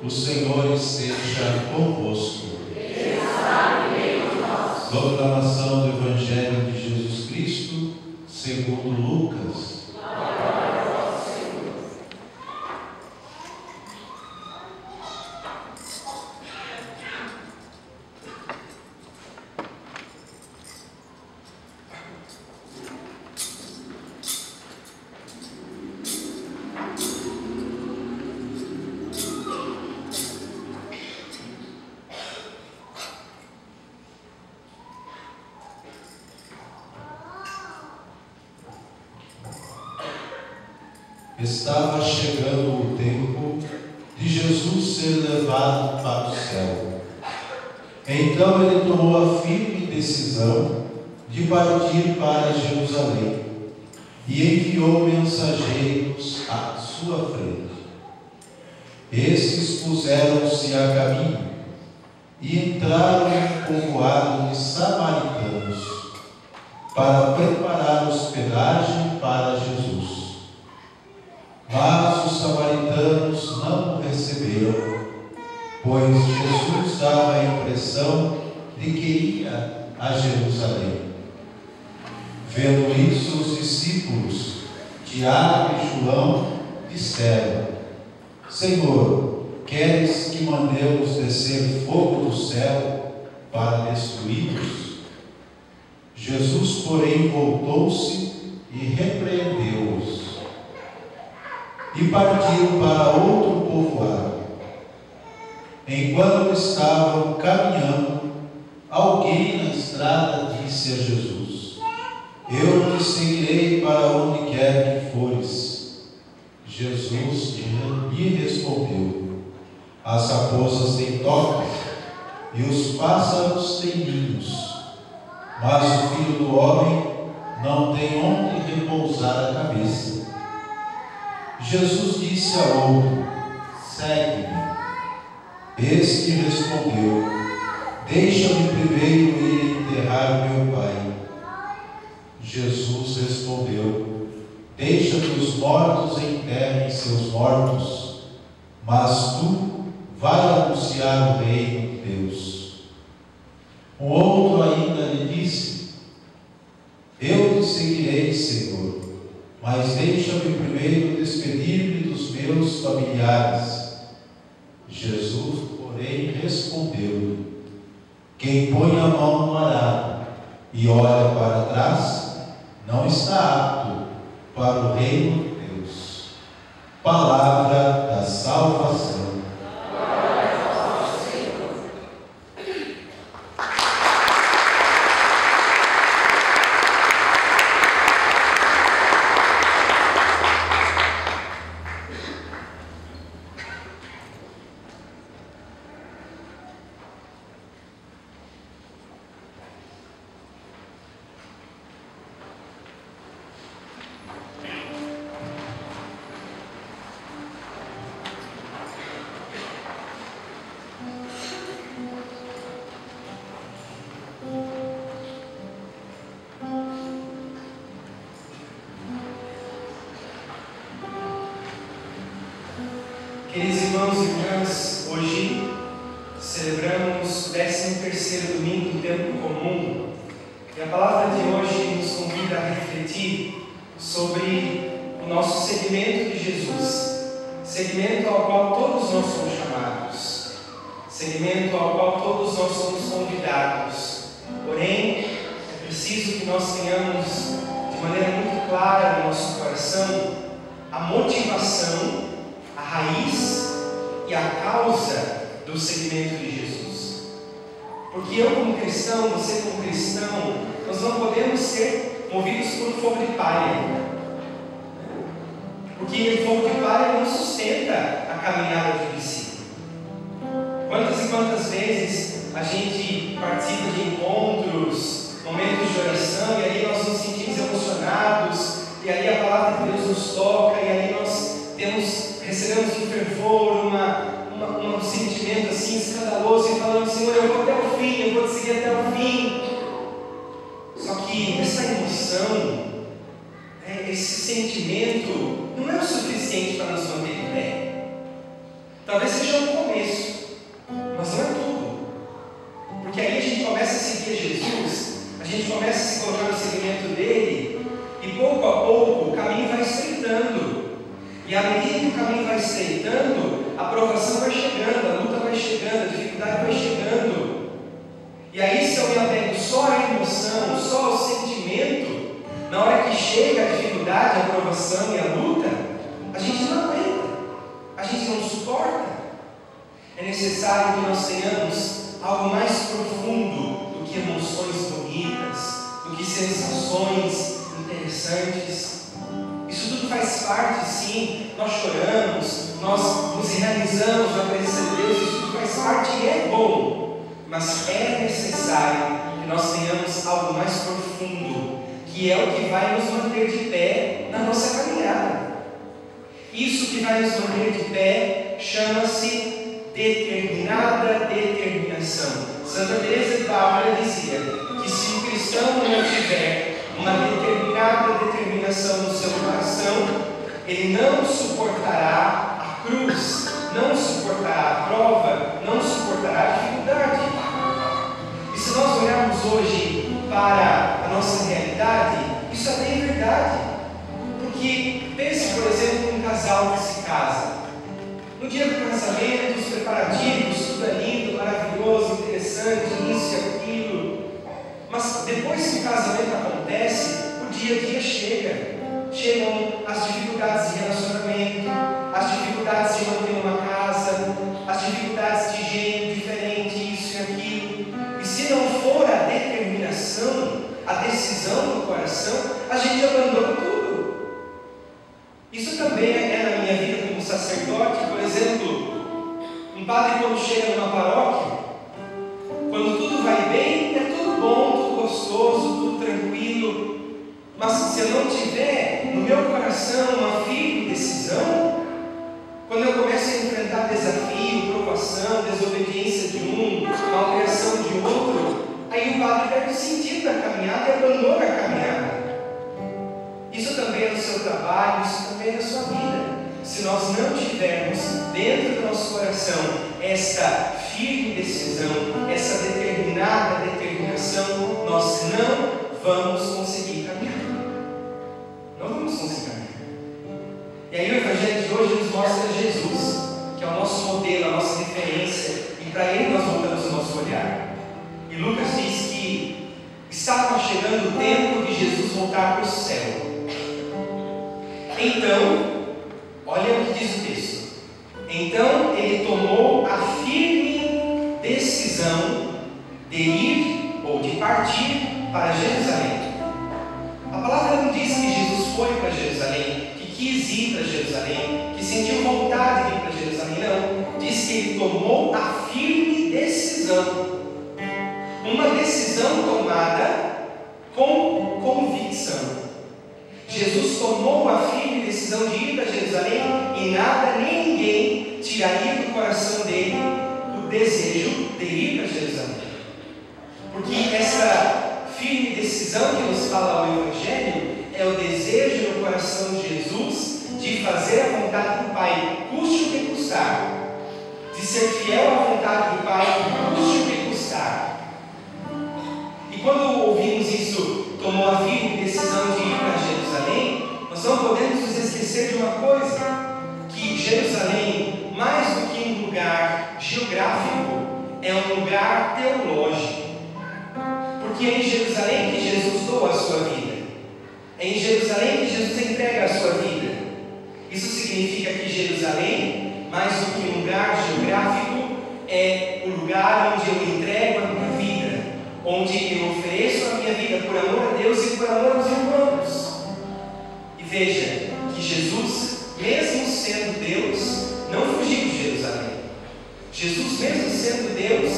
O Senhor esteja convosco. Ele está no meio de nós. Proclamação do Evangelho de Jesus Cristo, segundo Lucas. Glória a vós, Senhor. Estava chegando o tempo de Jesus ser levado para o céu. Então ele tomou a firme decisão de partir para Jerusalém e enviou mensageiros à sua frente. Estes puseram-se a caminho e entraram no povoado de samaritanos para preparar hospedagem para Jesus. Mas os samaritanos não o receberam, pois Jesus dava a impressão de que ia a Jerusalém. Vendo isso, os discípulos, Tiago e João, disseram: Senhor, queres que mandemos descer fogo do céu para destruí-los? Jesus, porém, voltou-se e repreendeu-os. E partiram para outro povoado. Enquanto estavam caminhando, alguém na estrada disse a Jesus: Eu te seguirei para onde quer que fores. Jesus lhe respondeu: As raposas têm tocas e os pássaros têm ninhos, mas o Filho do Homem não tem onde repousar a cabeça. Jesus disse a outro: Segue-me. Este respondeu: Deixa-me primeiro ir enterrar meu pai. Jesus respondeu: Deixa que os mortos enterrem seus mortos, mas tu vai anunciar o reino de Deus. O outro ainda lhe disse: Eu te seguirei, Senhor, mas deixa-me primeiro despedir-me dos meus familiares. Jesus, porém, respondeu-lhe: Quem põe a mão no arado e olha para trás, não está apto para o reino de Deus. Palavra da salvação. Queridos irmãos e irmãs, hoje celebramos o 13º domingo do tempo comum e a palavra de hoje nos convida a refletir sobre o nosso seguimento de Jesus, seguimento ao qual todos nós somos chamados, seguimento ao qual todos nós somos convidados. Porém, é preciso que nós tenhamos de maneira muito clara no nosso coração a motivação, a raiz e a causa do seguimento de Jesus. Porque eu como cristão, você como cristão, nós não podemos ser movidos por fogo de palha. Porque o fogo de palha não sustenta a caminhada do discípulo. Quantas e quantas vezes a gente participa de encontros, momentos de oração, e aí nós nos sentimos emocionados, e aí a palavra de Deus nos toca, e aí nós recebemos de fervor um sentimento assim escandaloso e falando: Senhor, eu vou até o fim, eu vou te seguir até o fim. Só que essa emoção, esse sentimento não é o suficiente para nos manter de pé. talvez seja um começo, mas não é tudo. Porque aí a gente começa a seguir Jesus, a gente começa a se colocar no seguimento dele, e pouco a pouco o caminho vai estreitando. E à medida que o caminho vai estreitando, a provação vai chegando, a luta vai chegando, a dificuldade vai chegando. E aí, se eu me apego só à emoção, só ao sentimento, na hora que chega a dificuldade, a provação e a luta, a gente não aguenta, a gente não suporta. É necessário que nós tenhamos algo mais profundo do que emoções bonitas, do que sensações interessantes. Isso tudo faz parte, sim. Nós choramos, nós nos realizamos na presença de Deus, isso tudo faz parte e é bom. Mas é necessário que nós tenhamos algo mais profundo, que é o que vai nos manter de pé na nossa caminhada. Isso que vai nos manter de pé chama-se determinada determinação. Santa Teresa de Ávila dizia que se o cristão não tiver uma determinada determinação no seu coração, ele não suportará a cruz, não suportará a prova, não suportará a dificuldade. E se nós olharmos hoje para a nossa realidade, isso é bem verdade. Porque pense, por exemplo, num casal que se casa. No dia do casamento, os preparativos, tudo é lindo, maravilhoso, interessante, isso e aquilo. Mas depois que o casamento acontece, o dia a dia chega. Chegam as dificuldades de relacionamento, as dificuldades de manter uma casa, as dificuldades de gênero diferente, isso e aquilo. E se não for a determinação, a decisão do coração, a gente abandona tudo. Isso também é na minha vida como sacerdote. Por exemplo, um padre, quando chega numa paróquia, quando tudo vai bem, é tudo bom, tudo gostoso, tudo tranquilo. Mas se eu não tiver no meu coração uma firme decisão, quando eu começo a enfrentar desafio, provação, desobediência de um, malcriação de outro, aí o padre perde o sentido da caminhada e abandona a caminhada. Isso também é no seu trabalho, isso também é na sua vida. Se nós não tivermos dentro do nosso coração esta firme decisão, essa determinada determinação, nós não vamos conseguir caminhar. Não vamos conseguir caminhar. E aí o Evangelho de hoje nos mostra Jesus, que é o nosso modelo, a nossa referência, e para ele nós voltamos o nosso olhar. E Lucas diz que estava chegando o tempo de Jesus voltar para o céu. Então, olha o que diz o texto. Então ele tomou a firme decisão de ir ou de partir para Jerusalém. A palavra não diz que Jesus foi para Jerusalém, que quis ir para Jerusalém, que sentiu vontade de ir para Jerusalém. Não, diz que ele tomou a firme decisão. Uma decisão tomada com convicção. Jesus tomou a firme decisão de ir para Jerusalém e nada nem ninguém tiraria do coração dele o desejo de ir para Jerusalém. Porque essa firme decisão que nos fala o Evangelho é o desejo no coração de Jesus de fazer a vontade do Pai, custe o que custar, de ser fiel à vontade do Pai, custe o que custar. E quando ouvimos isso, tomou a firme decisão de ir para Jerusalém, nós não podemos nos esquecer de uma coisa, que Jerusalém, mais do que um lugar geográfico, é um lugar teológico. Porque é em Jerusalém que Jesus doa a sua vida. É em Jerusalém que Jesus entrega a sua vida. Isso significa que Jerusalém, mais do que um lugar geográfico, é o lugar onde eu entrego a minha vida, onde eu ofereço a minha vida por amor a Deus e por amor aos irmãos. E veja que Jesus, mesmo sendo Deus, não fugiu de Jerusalém. Jesus, mesmo sendo Deus,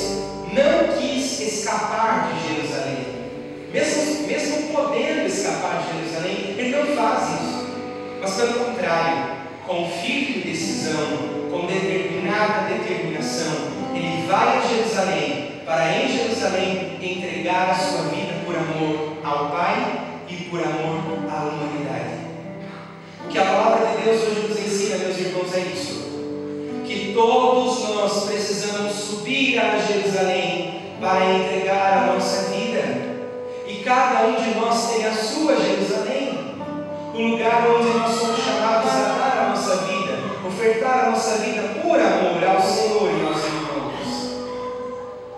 não quis escapar de Jerusalém. Mesmo podendo escapar de Jerusalém, ele não faz isso. Mas pelo contrário, com firme decisão, com determinada determinação, ele vai a Jerusalém para em Jerusalém entregar a sua vida por amor ao Pai e por amor à humanidade. O que a palavra de Deus hoje nos ensina, meus irmãos, é isso: que todos nós precisamos subir a Jerusalém para entregar a nossa vida. E cada um de nós tem a sua Jerusalém, o lugar onde nós somos chamados a dar a nossa vida, ofertar a nossa vida por amor ao Senhor e aos irmãos.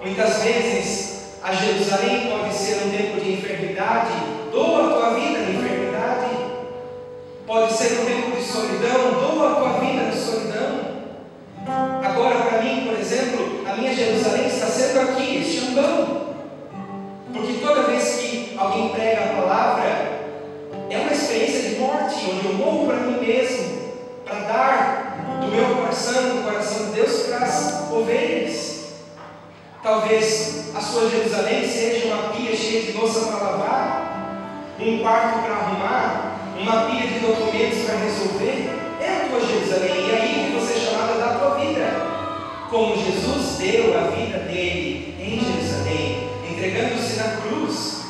Muitas vezes a Jerusalém pode ser um tempo de enfermidade. Doa a tua vida na enfermidade. Pode ser um tempo de solidão. Doa a tua vida na solidão. Agora, para mim, por exemplo, a minha Jerusalém está sendo aqui, este ambão. Porque toda vez que alguém prega a palavra, é uma experiência de morte, onde eu morro para mim mesmo, para dar do meu coração, do coração de Deus, para as ovelhas. Talvez a sua Jerusalém seja uma pia cheia de louça para lavar, um quarto para arrumar, uma pilha de documentos para resolver. É a tua Jerusalém, e é aí que você é chamado a dar a tua vida. Como Jesus deu a vida dele em Jerusalém, entregando-se na cruz.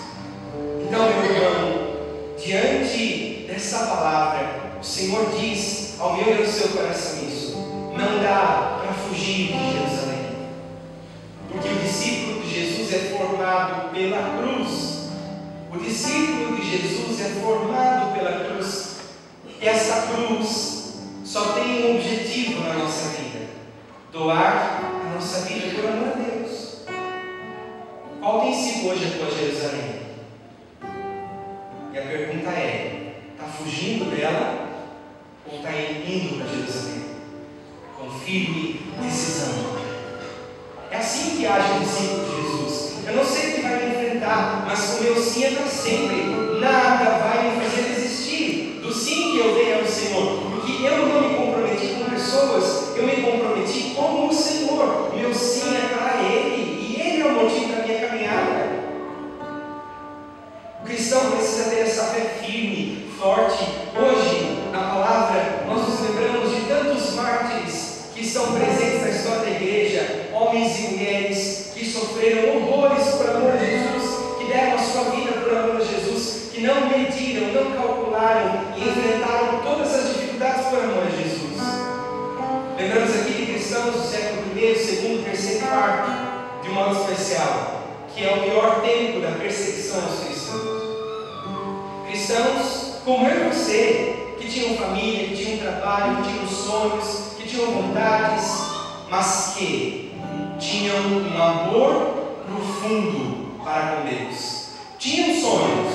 Então, meu irmão, diante dessa palavra, o Senhor diz ao meu e ao seu coração isso: não dá para fugir de Jerusalém, porque o discípulo de Jesus é formado pela cruz. O discípulo de Jesus é formado pela cruz. Essa cruz só tem um objetivo na nossa vida: doar a nossa vida por amor a Deus. Qual tem sido hoje a tua Jerusalém? E a pergunta é: está fugindo dela ou está indo para Jerusalém? Com firme decisão. É assim que age o discípulo de Jesus. Eu não sei o que vai me enfrentar, mas o meu sim é para sempre. Nada vai me fazer desistir do sim que eu dei ao Senhor. Porque eu não me comprometi com pessoas, eu me comprometi com o Senhor. O meu sim é para Ele, e Ele é o motivo da minha caminhada. O cristão precisa ter essa fé firme, forte. Hoje, na palavra, nós nos lembramos de tantos mártires que estão presentes na história da igreja, homens e mulheres que sofreram horrores por amor a Jesus, que deram a sua vida por amor a Jesus, que não mediram, não calcularam e enfrentaram todas as dificuldades por amor a Jesus. Lembramos aqui de cristãos do século I, II, III e IV, de um modo especial, que é o pior tempo da perseguição aos cristãos. Cristãos como eu e você, que tinham família, que tinham trabalho, que tinham sonhos, que tinham vontades, mas que tinham um amor profundo para com Deus. Tinham sonhos,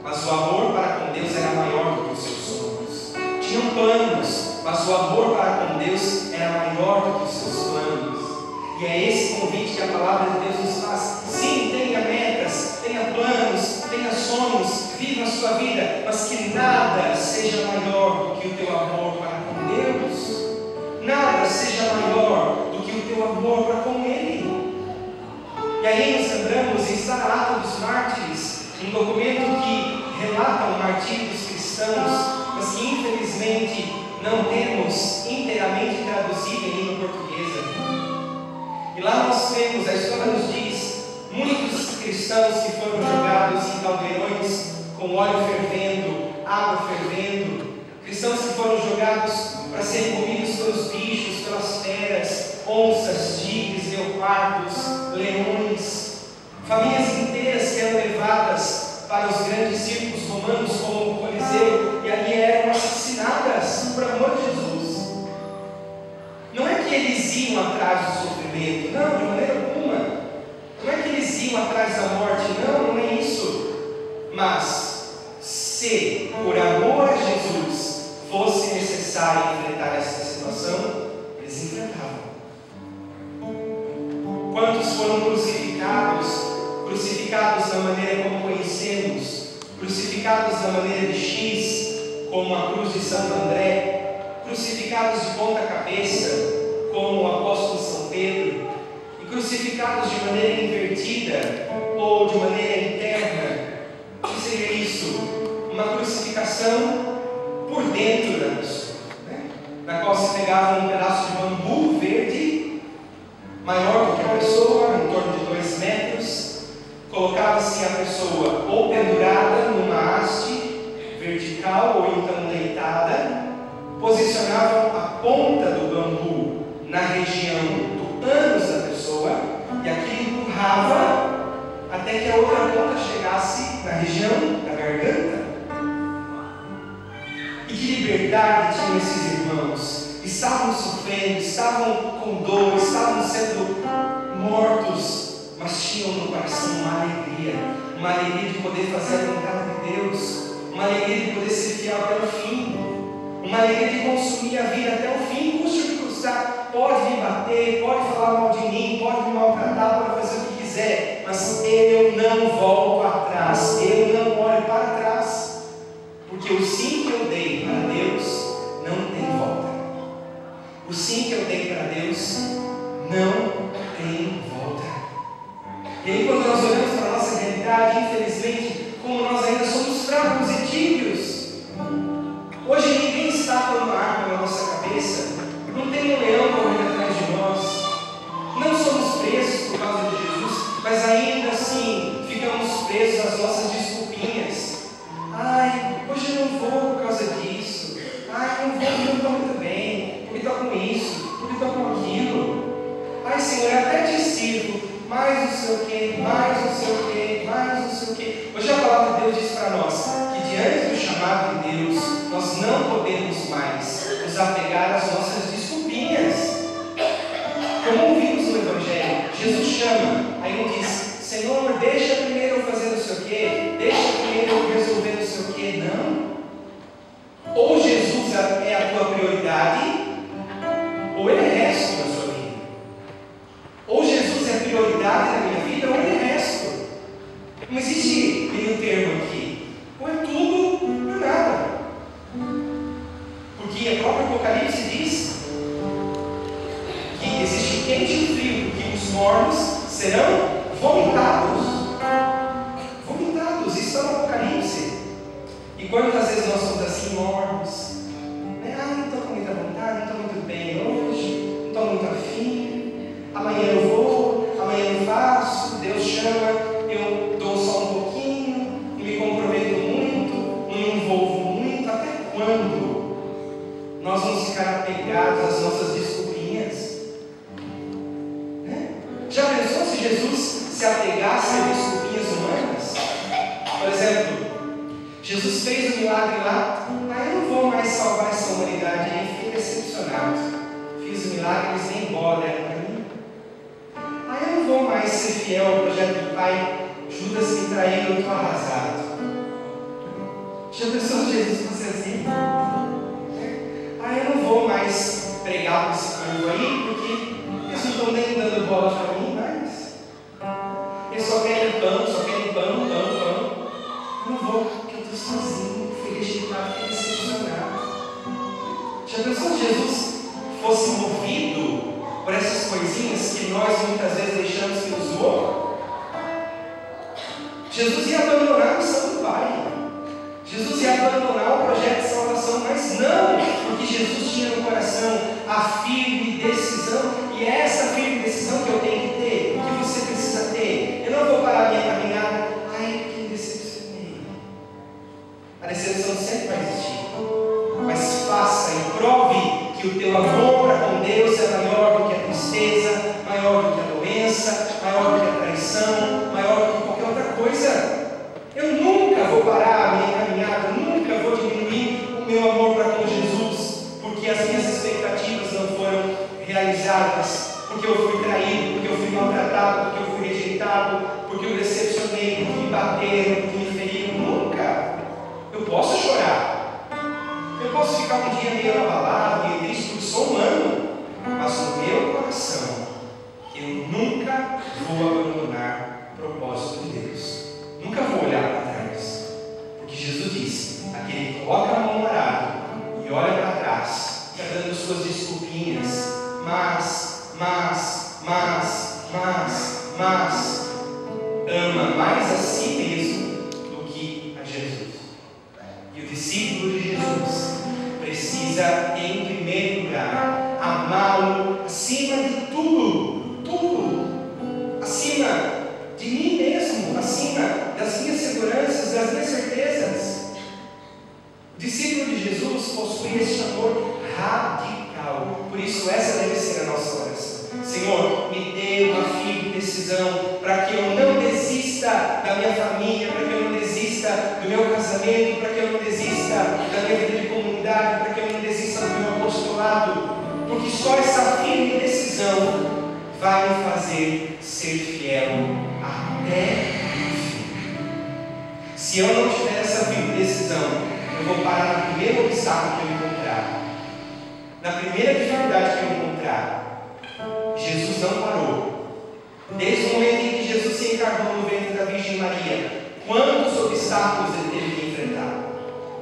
mas o amor para com Deus era maior do que os seus sonhos. Tinham planos, mas o amor para com Deus era maior do que os seus planos. E é esse convite que a palavra de Deus nos faz. Sim, tenha metas, tenha planos, tenha sonhos, viva a sua vida, mas que nada seja maior do que o teu amor para com Deus. Nada seja maior do que o teu amor para com Ele. E aí nos lembramos, está na Ata dos Mártires, um documento que relata o martírio dos cristãos, mas que infelizmente não temos inteiramente traduzido em língua portuguesa. E lá nós temos, a história nos diz, muitos cristãos que foram jogados em caldeirões com óleo fervendo, água fervendo, cristãos que foram jogados para serem comidos pelos bichos, pelas feras, onças, tigres, leopardos, leões, famílias inteiras que eram levadas para os grandes circos romanos como o Coliseu e ali eram assassinadas por amor de Jesus. Não é que eles iam atrás do sofrimento, não, de maneira alguma. Não é que eles iam atrás da morte, não, não é isso. Mas, se por amor a Jesus fosse necessário enfrentar essa situação, eles enfrentavam. Quantos foram crucificados? Crucificados da maneira como conhecemos, crucificados da maneira de X, como a cruz de Santo André, crucificados de ponta cabeça, como o apóstolo São Pedro, e crucificados de maneira invertida ou de maneira interna. O que seria isso? Uma crucificação por dentro da pessoa, na qual se pegava um pedaço de bambu verde, maior do que a pessoa, em torno de 2 metros, colocava-se a pessoa ou pendurada numa haste vertical ou então deitada, posicionavam a ponta do bambu na região do ânus da pessoa, e aquilo empurrava até que a outra ponta chegasse na região da garganta. E que liberdade tinham esses irmãos! Estavam sofrendo, estavam com dor, estavam sendo mortos, mas tinham no coração uma alegria de poder fazer a vontade de Deus, uma alegria de poder ser fiel até o fim, uma alegria de consumir a vida até o fim, custe o que custar. Pode me bater, pode falar mal de mim, pode me maltratar, pode fazer o que quiser, mas eu não volto atrás, eu não olho para trás, porque o sim que eu dei para Deus não tem volta. O sim que eu dei para Deus não tem volta. E aí, quando nós olhamos para a nossa realidade, infelizmente, como nós ainda somos fracos e tíbios, hoje ninguém está com uma arma na nossa cabeça, não tem um leão correndo atrás de nós, não somos presos por causa de Jesus, mas ainda assim ficamos presos às nossas desculpinhas. Ai, hoje eu não vou por causa disso. Ai, não vou porque eu não estou muito bem, porque estou com isso, porque estou com aquilo. Ai, Senhor, eu até te sirvo, mais não sei o que, mais não sei o que, mais não sei o que. Hoje a palavra de Deus diz para nós que diante do chamado de Deus, nós não podemos mais nos apegar às nossas desculpinhas. Como ouvimos no Evangelho, Jesus chama, aí não diz: Senhor, deixa primeiro eu fazer não sei o que, deixa primeiro eu resolver não sei o que. Não. Ou Jesus é a tua prioridade, ou Ele é resto da sua vida. Ou Jesus é prioridade da minha vida, ou Ele é resto. Não existe meio termo aqui. Ou é tudo, ou é nada. Porque o próprio Apocalipse diz que existe o quente e o frio, que os mornos serão vomitados. Vomitados, isso está no Apocalipse. E quantas vezes nós somos assim, mornos? Não estou com muita vontade, não estou muito bem hoje, não estou muito afim. Amanhã eu vou, amanhã eu faço, Deus chama, eu dou só um pouquinho, não me comprometo muito, não me envolvo muito. Até quando nós vamos ficar apegados às nossas desculpinhas? Já pensou se Jesus se apegasse a desculpinhas humanas? Por exemplo, Jesus fez um milagre lá, aí eu não vou mais salvar essa humanidade, aí fiquei decepcionado. Fiz o milagre, eles nem bola deram para mim. Aí eu não vou mais ser fiel ao projeto do Pai, Judas me traindo, eu estou arrasado. Já pensou se Jesus fosse assim? Aí eu não vou mais pregar para esse povo aí, porque eles não estão nem dando bola para mim mais. Eles só querem pão, pão. Eu não vou, porque eu estou sozinho, fui rejeitado, fui decepcionado. Já pensou se Jesus fosse movido por essas coisinhas que nós muitas vezes deixamos que nos movam? Jesus ia abandonar a missão do Pai. Jesus ia abandonar o projeto de salvação, mas não, porque Jesus tinha no coração a firme decisão, e é essa firme decisão que eu tenho que ter, que você precisa ter. Eu não vou parar a minha caminhada, ai, que decepcionei. A decepção sempre vai existir, mas faça e prove que o teu amor para com Deus é maior do que a tristeza, maior do que a doença, maior do que a traição, maior do que qualquer outra coisa. Eu nunca vou parar a minha caminhada, nunca vou diminuir o meu amor para com Jesus, porque as minhas expectativas não foram realizadas, porque eu fui traído, porque eu fui maltratado, porque eu fui rejeitado, porque eu decepcionei, porque me bateram, porque me feriram. Nunca. Eu posso chorar, eu posso ficar um dia meio abalado, meio triste, porque sou humano, mas no meu coração eu nunca vou abandonar o propósito de Deus. Nunca vou olhar para trás, porque Jesus disse: aquele que coloca a mão no arado e olha para trás, fica dando suas desculpinhas, mas ama mais a si mesmo do que a Jesus. E o discípulo de Jesus precisa, em primeiro lugar, amá-lo acima de tudo, acima de mim mesmo, acima das minhas seguranças, das minhas certezas. O discípulo de Jesus possui esse amor radical. Por isso essa deve ser a nossa decisão, para que eu não desista da minha família, para que eu não desista do meu casamento, para que eu não desista da minha vida de comunidade, para que eu não desista do meu apostolado, porque só essa firme decisão vai me fazer ser fiel até o fim. Se eu não tiver essa firme decisão, eu vou parar no primeiro obstáculo que eu encontrar, na primeira dificuldade que eu encontrar. Jesus não parou. Desde o momento em que Jesus se encarnou no ventre da Virgem Maria, quantos obstáculos ele teve que enfrentar?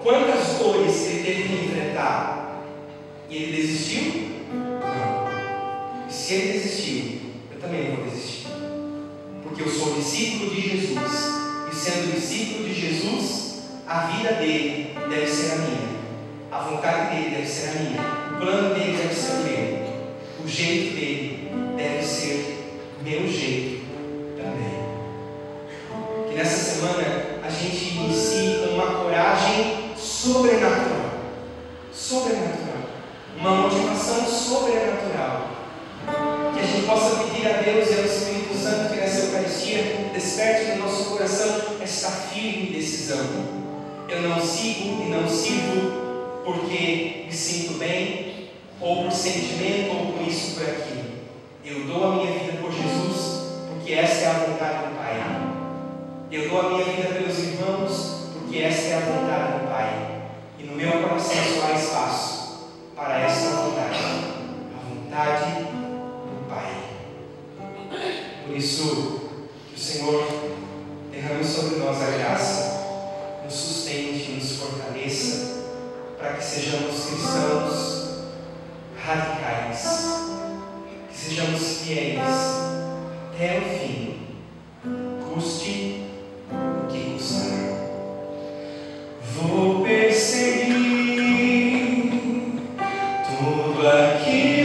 Quantas dores ele teve que enfrentar? E ele desistiu? Não. E se ele desistiu, eu também não vou desistir. Porque eu sou discípulo de Jesus. E sendo discípulo de Jesus, a vida dele deve ser a minha. A vontade dele deve ser a minha. O plano dele deve ser o meu. O jeito dele deve ser meu jeito também. Que nessa semana a gente inicie com uma coragem sobrenatural. Sobrenatural. Uma motivação sobrenatural. Que a gente possa pedir a Deus e ao Espírito Santo que nessa Eucaristia desperte no nosso coração esta firme decisão. Eu não sigo e não sirvo porque me sinto bem, ou por sentimento, ou por isso, por aquilo. Eu dou a minha vida por Jesus, porque esta é a vontade do Pai. Eu dou a minha vida pelos irmãos, porque esta é a vontade do Pai. E no meu coração só há espaço para esta vontade, a vontade do Pai. Por isso, que o Senhor derrame sobre nós a graça, nos sustente, nos fortaleça, para que sejamos cristãos radicais, que sejamos fiéis até o fim, custe o que custar. Vou perseguir tudo aquilo